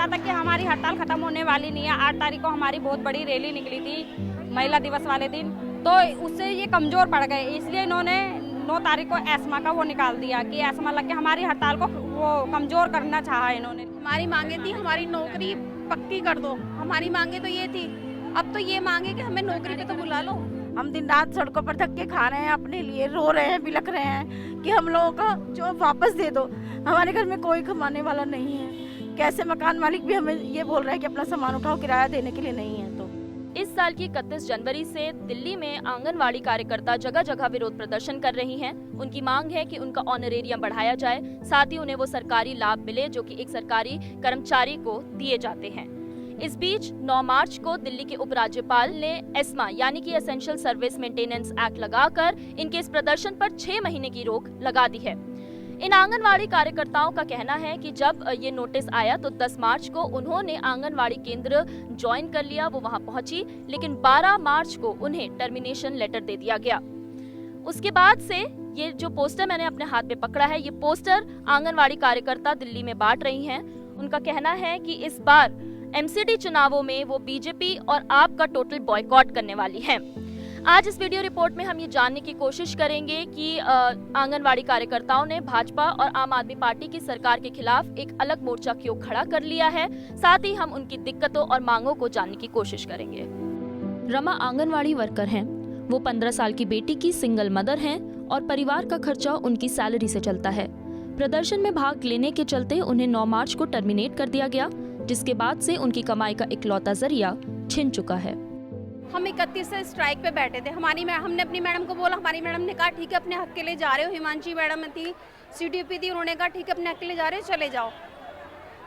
पता था कि हमारी हड़ताल खत्म होने वाली नहीं है। 8 तारीख को हमारी बहुत बड़ी रैली निकली थी महिला दिवस वाले दिन, तो उससे ये कमज़ोर पड़ गए, इसलिए इन्होंने 9 तारीख को एस्मा का वो निकाल दिया कि एस्मा लग के हमारी हड़ताल को वो कमज़ोर करना चाहा इन्होंने। हमारी मांगे थी हमारी नौकरी पक्की कर दो, हमारी मांगे तो ये थी। अब तो ये मांगे कि हमें नौकरी पे तो बुला लो। हम दिन रात सड़कों पर धक्के खा रहे हैं, अपने लिए रो रहे हैं, बिलख रहे हैं कि हम लोगों का जॉब वापस दे दो। हमारे घर में कोई कमाने वाला नहीं है। कैसे मकान मालिक भी हमें ये बोल रहा है कि अपना सामान उठाओ, किराया देने के लिए नहीं है। तो इस साल की 31 जनवरी से दिल्ली में आंगनवाड़ी कार्यकर्ता जगह जगह विरोध प्रदर्शन कर रही हैं। उनकी मांग है कि उनका ऑनरेरियम बढ़ाया जाए, साथ ही उन्हें वो सरकारी लाभ मिले जो कि एक सरकारी कर्मचारी को दिए जाते हैं। इस बीच 9 मार्च को दिल्ली के उपराज्यपाल ने एस्मा यानी कि एसेंशियल सर्विस मेंटेनेंस एक्ट लगाकर इनके इस प्रदर्शन पर 6 महीने की रोक लगा दी है। इन आंगनवाड़ी कार्यकर्ताओं का कहना है कि जब ये नोटिस आया तो 10 मार्च को उन्होंने आंगनवाड़ी केंद्र ज्वाइन कर लिया, वो वहां पहुंची, लेकिन 12 मार्च को उन्हें टर्मिनेशन लेटर दे दिया गया। उसके बाद से ये जो पोस्टर मैंने अपने हाथ में पकड़ा है, ये पोस्टर आंगनवाड़ी कार्यकर्ता दिल्ली में बांट रही हैं। उनका कहना है कि इस बार एमसीडी चुनावों में वो बीजेपी और आप का टोटल बॉयकॉट करने वाली हैं। आज इस वीडियो रिपोर्ट में हम ये जानने की कोशिश करेंगे कि आंगनवाड़ी कार्यकर्ताओं ने भाजपा और आम आदमी पार्टी की सरकार के खिलाफ एक अलग मोर्चा क्यों खड़ा कर लिया है। साथ ही हम उनकी दिक्कतों और मांगों को जानने की कोशिश करेंगे। रमा आंगनवाड़ी वर्कर हैं। वो 15 साल की बेटी की सिंगल मदर हैं और परिवार का खर्चा उनकी सैलरी से चलता है। प्रदर्शन में भाग लेने के चलते उन्हें 9 मार्च को टर्मिनेट कर दिया गया, जिसके बाद से उनकी कमाई का इकलौता जरिया छिन चुका है। हम 31 से स्ट्राइक पे बैठे थे। हमने अपनी मैडम को बोला, हमारी मैडम ने कहा ठीक है अपने हक के लिए जा रहे हो। हिमांशी मैडम थी, सीडीपी थी, उन्होंने कहा ठीक है अपने हक के लिए जा रहे हो, चले जाओ,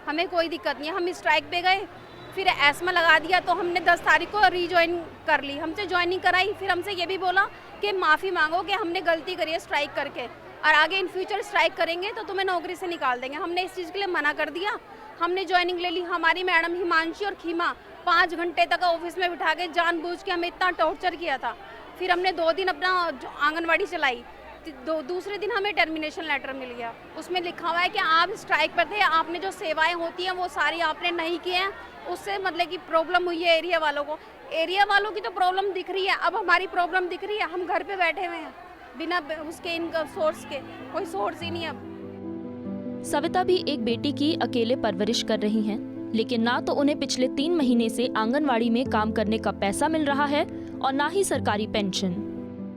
हमें कोई दिक्कत नहीं है। हम स्ट्राइक पे गए, फिर एस्मा लगा दिया, तो हमने 10 तारीख को रीज्वाइन कर ली। हमसे ज्वाइनिंग कराई, फिर हमसे ये भी बोला कि माफ़ी मांगो कि हमने गलती करी है स्ट्राइक करके, और आगे इन फ्यूचर स्ट्राइक करेंगे तो तुम्हें नौकरी से निकाल देंगे। हमने इस चीज़ के लिए मना कर दिया। हमने ज्वाइनिंग ले ली। हमारी मैडम हिमांशी और खीमा 5 घंटे तक ऑफिस में बिठा के जानबूझ के हमें इतना टॉर्चर किया था। फिर हमने 2 दिन अपना आंगनवाड़ी चलाई। दूसरे दिन हमें टर्मिनेशन लेटर मिल गया। उसमें लिखा हुआ है कि आप स्ट्राइक पर थे, आपने जो सेवाएं होती हैं वो सारी आपने नहीं की हैं, उससे मतलब कि प्रॉब्लम हुई है एरिया वालों को। एरिया वालों की तो प्रॉब्लम दिख रही है, अब हमारी प्रॉब्लम दिख रही है। हम घर पे बैठे हुए हैं बिना उसके इनकम सोर्स के, कोई सोर्स ही नहीं है। अब सविता भी एक बेटी की अकेले परवरिश कर रही हैं, लेकिन ना तो उन्हें पिछले 3 महीने से आंगनवाड़ी में काम करने का पैसा मिल रहा है और ना ही सरकारी पेंशन।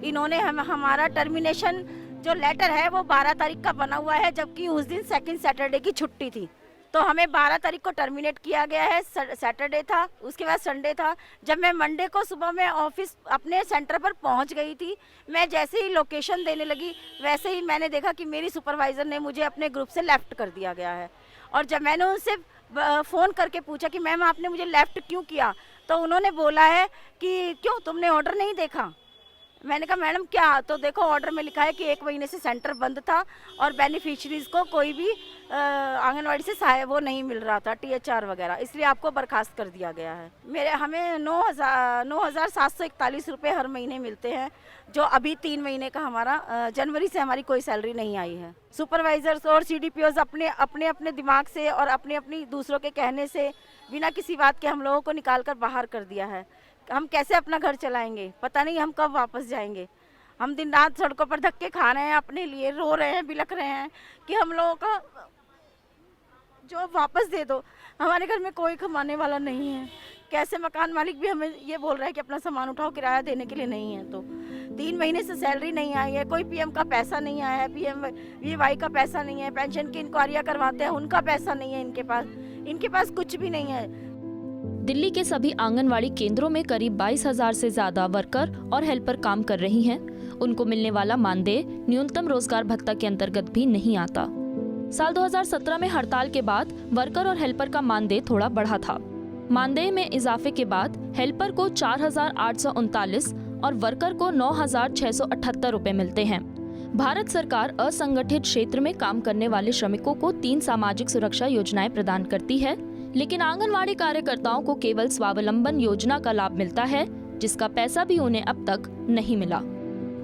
इन्होंने हमारा टर्मिनेशन जो लेटर है वो 12 तारीख का बना हुआ है, जबकि उस दिन सेकंड सैटरडे की छुट्टी थी। तो हमें 12 तारीख को टर्मिनेट किया गया है। सैटरडे था, उसके बाद संडे था। जब मैं मंडे को सुबह में ऑफिस अपने सेंटर पर पहुंच गई थी, मैं जैसे ही लोकेशन देने लगी वैसे ही मैंने देखा कि मेरी सुपरवाइज़र ने मुझे अपने ग्रुप से लेफ्ट कर दिया गया है। और जब मैंने उनसे फ़ोन करके पूछा कि मैम आपने मुझे लेफ्ट क्यों किया, तो उन्होंने बोला है कि क्यों तुमने ऑर्डर नहीं देखा। मैंने कहा मैडम क्या, तो देखो ऑर्डर में लिखा है कि 1 महीने से सेंटर बंद था और बेनिफिशरीज को कोई भी आंगनवाड़ी से सहायता वो नहीं मिल रहा था, THR वगैरह, इसलिए आपको बर्खास्त कर दिया गया है। हमें 9,741 रुपये हर महीने मिलते हैं, जो अभी 3 महीने का हमारा जनवरी से हमारी कोई सैलरी नहीं आई है। सुपरवाइजर्स और CDPOs अपने दिमाग से और अपनी दूसरों के कहने से बिना किसी बात के हम लोगों को निकाल कर बाहर कर दिया है। हम कैसे अपना घर चलाएंगे, पता नहीं हम कब वापस जाएंगे। हम दिन रात सड़कों पर धक्के खा रहे हैं, अपने लिए रो रहे हैं, बिलख रहे हैं कि हम लोगों का जॉब वापस दे दो। हमारे घर में कोई कमाने वाला नहीं है। कैसे मकान मालिक भी हमें ये बोल रहा है कि अपना सामान उठाओ, किराया देने के लिए नहीं है। तो 3 महीने से सैलरी नहीं आई है, कोई PM का पैसा नहीं आया है, PMVY का पैसा नहीं है, पेंशन की इंक्वायरियाँ करवाते हैं उनका पैसा नहीं है इनके पास कुछ भी नहीं है। दिल्ली के सभी आंगनवाड़ी केंद्रों में करीब 22,000 से ज्यादा वर्कर और हेल्पर काम कर रही हैं। उनको मिलने वाला मानदेय न्यूनतम रोजगार भत्ता के अंतर्गत भी नहीं आता। साल 2017 में हड़ताल के बाद वर्कर और हेल्पर का मानदेय थोड़ा बढ़ा था। मानदेय में इजाफे के बाद हेल्पर को 4,839 और वर्कर को 9,678 रुपए मिलते हैं। भारत सरकार असंगठित क्षेत्र में काम करने वाले श्रमिकों को 3 सामाजिक सुरक्षा योजनाएं प्रदान करती है, लेकिन आंगनवाड़ी कार्यकर्ताओं को केवल स्वावलंबन योजना का लाभ मिलता है, जिसका पैसा भी उन्हें अब तक नहीं मिला।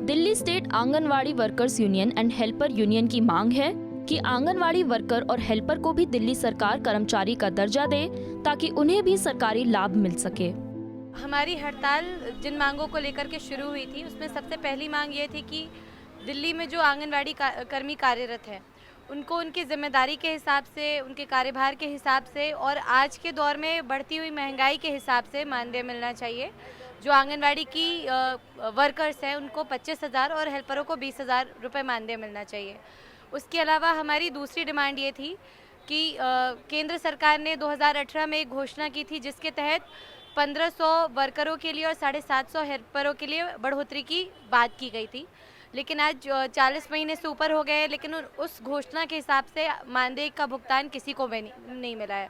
Delhi state anganwadi workers union and helper union की मांग है कि आंगनवाड़ी वर्कर और हेल्पर को भी दिल्ली सरकार कर्मचारी का दर्जा दे ताकि उन्हें भी सरकारी लाभ मिल सके। हमारी हड़ताल जिन मांगों को लेकर के शुरू हुई थी उसमें सबसे पहली मांग ये थी कि दिल्ली में जो आंगनवाड़ी कर्मी कार्यरत है उनको उनकी जिम्मेदारी के हिसाब से, उनके कार्यभार के हिसाब से और आज के दौर में बढ़ती हुई महंगाई के हिसाब से मानदेय मिलना चाहिए। जो आंगनवाड़ी की वर्कर्स हैं उनको 25,000 और हेल्परों को 20,000 रुपये मानदेय मिलना चाहिए। उसके अलावा हमारी दूसरी डिमांड ये थी कि केंद्र सरकार ने 2018 में एक घोषणा की थी जिसके तहत 1500 वर्करों के लिए और 750 हेल्परों के लिए बढ़ोतरी की बात की गई थी, लेकिन आज 40 महीने से ऊपर हो गए हैं लेकिन उस घोषणा के हिसाब से मानदेय का भुगतान किसी को भी नहीं मिला है।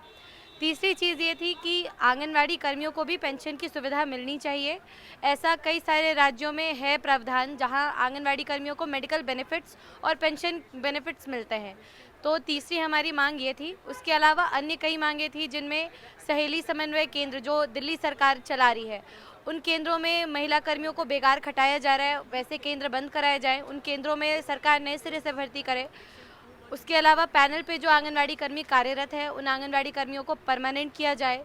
तीसरी चीज़ ये थी कि आंगनवाड़ी कर्मियों को भी पेंशन की सुविधा मिलनी चाहिए। ऐसा कई सारे राज्यों में है प्रावधान जहां आंगनवाड़ी कर्मियों को मेडिकल बेनिफिट्स और पेंशन बेनिफिट्स मिलते हैं। तो तीसरी हमारी मांग ये थी। उसके अलावा अन्य कई मांगें थी जिनमें सहेली समन्वय केंद्र जो दिल्ली सरकार चला रही है उन केंद्रों में महिला कर्मियों को बेकार खटाया जा रहा है, वैसे केंद्र बंद कराए जाएं, उन केंद्रों में सरकार नए सिरे से भर्ती करे। उसके अलावा पैनल पे जो आंगनवाड़ी कर्मी कार्यरत है उन आंगनवाड़ी कर्मियों को परमानेंट किया जाए।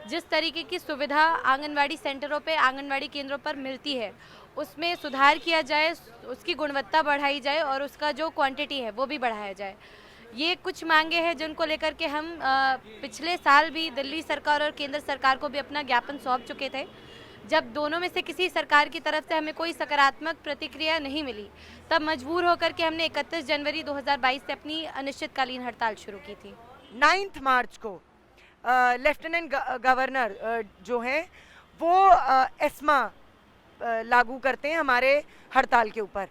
जिस तरीके की सुविधा आंगनवाड़ी सेंटरों पे, आंगनवाड़ी केंद्रों पर मिलती है उसमें सुधार किया जाए, उसकी गुणवत्ता बढ़ाई जाए और उसका जो क्वांटिटी है वो भी बढ़ाया जाए। ये कुछ मांगे हैं जिनको लेकर के हम पिछले साल भी दिल्ली सरकार और केंद्र सरकार को भी अपना ज्ञापन सौंप चुके थे। जब दोनों में से किसी सरकार की तरफ से हमें कोई सकारात्मक प्रतिक्रिया नहीं मिली तब मजबूर होकर के हमने 31 जनवरी 2022 से अपनी अनिश्चितकालीन हड़ताल शुरू की थी। 9 मार्च को लेफ्टिनेंट गवर्नर जो हैं वो एस्मा लागू करते हैं हमारे हड़ताल के ऊपर।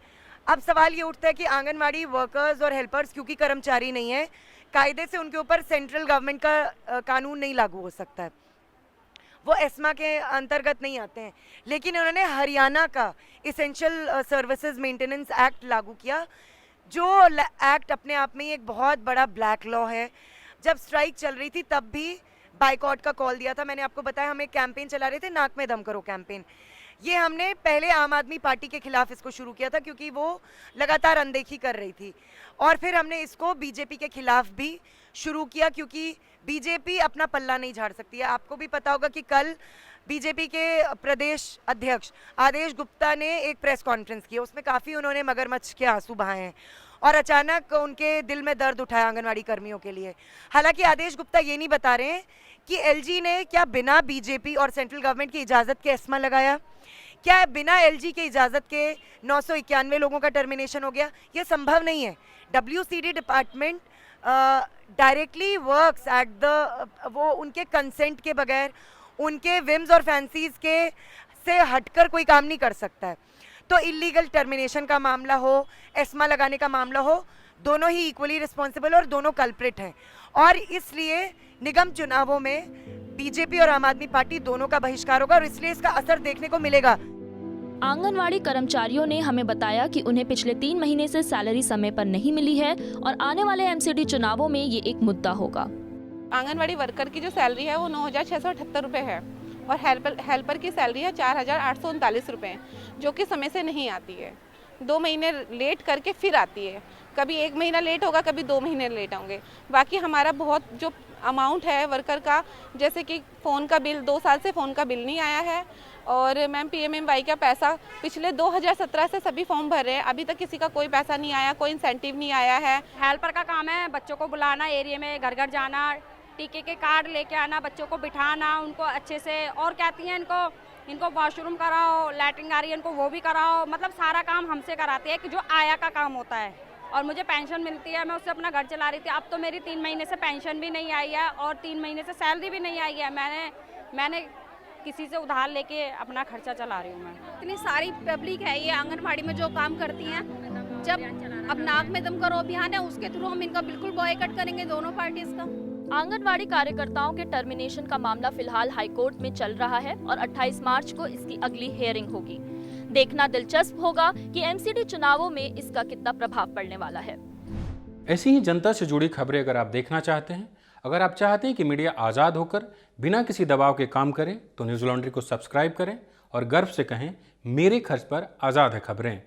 अब सवाल ये उठता है कि आंगनवाड़ी वर्कर्स और हेल्पर्स क्योंकि कर्मचारी नहीं है, कायदे से उनके ऊपर सेंट्रल गवर्नमेंट का कानून नहीं लागू हो सकता है, वो एस्मा के अंतर्गत नहीं आते हैं। लेकिन उन्होंने हरियाणा का इसेंशियल सर्विसेज मेंटेनेंस एक्ट लागू किया जो एक्ट अपने आप में एक बहुत बड़ा ब्लैक लॉ है। जब स्ट्राइक चल रही थी तब भी बाइकआउट का कॉल दिया था। मैंने आपको बताया हम एक कैंपेन चला रहे थे, नाक में दम करो कैंपेन। ये हमने पहले आम आदमी पार्टी के खिलाफ इसको शुरू किया था क्योंकि वो लगातार अनदेखी कर रही थी, और फिर हमने इसको बीजेपी के खिलाफ भी शुरू किया क्योंकि बीजेपी अपना पल्ला नहीं झाड़ सकती है। आपको भी पता होगा कि कल बीजेपी के प्रदेश अध्यक्ष आदेश गुप्ता ने एक प्रेस कॉन्फ्रेंस की, उसमें काफ़ी उन्होंने मगरमच्छ के आंसू बहाए हैं और अचानक उनके दिल में दर्द उठाया आंगनवाड़ी कर्मियों के लिए। हालांकि आदेश गुप्ता ये नहीं बता रहे हैं कि एलजी ने क्या बिना बीजेपी और सेंट्रल गवर्नमेंट की इजाज़त के एस्मा लगाया, क्या बिना एलजी के इजाज़त के 991 लोगों का टर्मिनेशन हो गया। ये संभव नहीं है। WCD department directly works at the, वो उनके कंसेंट के बगैर, उनके विम्स और फैंसीज के से हटकर कोई काम नहीं कर सकता है। तो इलीगल टर्मिनेशन का मामला हो, एस्मा लगाने का मामला हो, दोनों ही इक्वली रिस्पॉन्सिबल और दोनों कल्प्रिट हैं। और इसलिए निगम चुनावों में बीजेपी और आम आदमी पार्टी दोनों का बहिष्कार होगा और इसलिए इसका असर देखने को मिलेगा। आंगनवाड़ी कर्मचारियों ने हमें बताया कि उन्हें पिछले 3 महीने से सैलरी समय पर नहीं मिली है और आने वाले एमसीडी चुनावों में ये एक मुद्दा होगा। आंगनवाड़ी वर्कर की जो सैलरी है वो 9,678 रुपये है और हेल्पर की सैलरी है 4,839 रुपये, जो कि समय से नहीं आती है। 2 महीने लेट करके फिर आती है, कभी 1 महीना लेट होगा, कभी 2 महीने लेट होंगे। बाकी हमारा बहुत जो अमाउंट है वर्कर का, जैसे कि फ़ोन का बिल 2 साल से फ़ोन का बिल नहीं आया है और मैम PMMY का पैसा पिछले 2017 से सभी फॉर्म भर रहे हैं, अभी तक किसी का कोई पैसा नहीं आया, कोई इंसेंटिव नहीं आया है। हेल्पर का काम है बच्चों को बुलाना, एरिया में घर घर जाना, टीके के कार्ड लेके आना, बच्चों को बिठाना, उनको अच्छे से, और कहती हैं इनको वॉशरूम कराओ, लैट्रिन आ रही है इनको वो भी कराओ, मतलब सारा काम हमसे कराती है कि जो आया का काम होता है। और मुझे पेंशन मिलती है, मैं उससे अपना घर चला रही थी। अब तो मेरी 3 महीने से पेंशन भी नहीं आई है और 3 महीने से सैलरी भी नहीं आई है। मैंने किसी से उधार लेके अपना खर्चा चला रही हूँ। मैं इतनी सारी पब्लिक है ये आंगनबाड़ी में जो काम करती हैं, जब अब नाक में दम करो अभियान है उसके थ्रू हम इनका बिल्कुल बॉयकॉट करेंगे, दोनों पार्टीज का। आंगनवाड़ी कार्यकर्ताओं के टर्मिनेशन का मामला फिलहाल हाईकोर्ट में चल रहा है और 28 मार्च को इसकी अगली हियरिंग होगी। देखना दिलचस्प होगा कि एमसीडी चुनावों में इसका कितना प्रभाव पड़ने वाला है। ऐसी ही जनता से जुड़ी खबरें अगर आप देखना चाहते हैं, अगर आप चाहते हैं कि मीडिया आज़ाद होकर बिना किसी दबाव के काम करे, तो न्यूज़ लॉन्ड्री को सब्सक्राइब करें और गर्व से कहें, मेरे खर्च पर आज़ाद है खबरें।